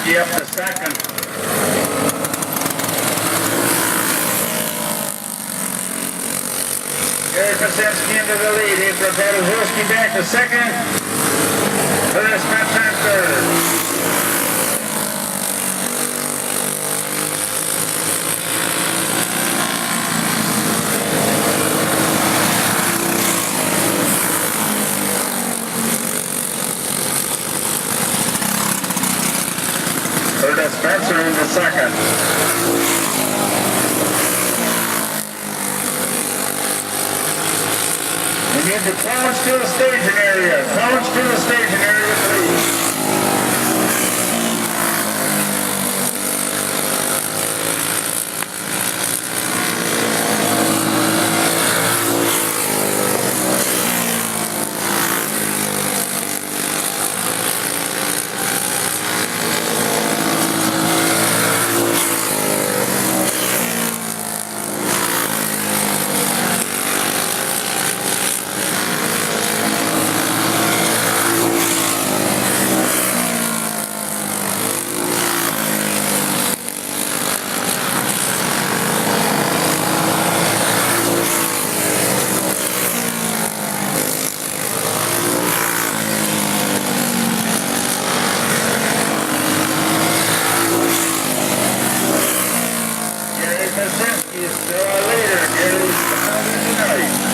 Pazensky up to second. Gary Pazensky into the lead. April Pazensky back to second. Curtis Spencer third. Curtis Spencer into second. We need the College to the staging area. College to the staging area, please. Pazensky is still our leader. Gary's down tonight.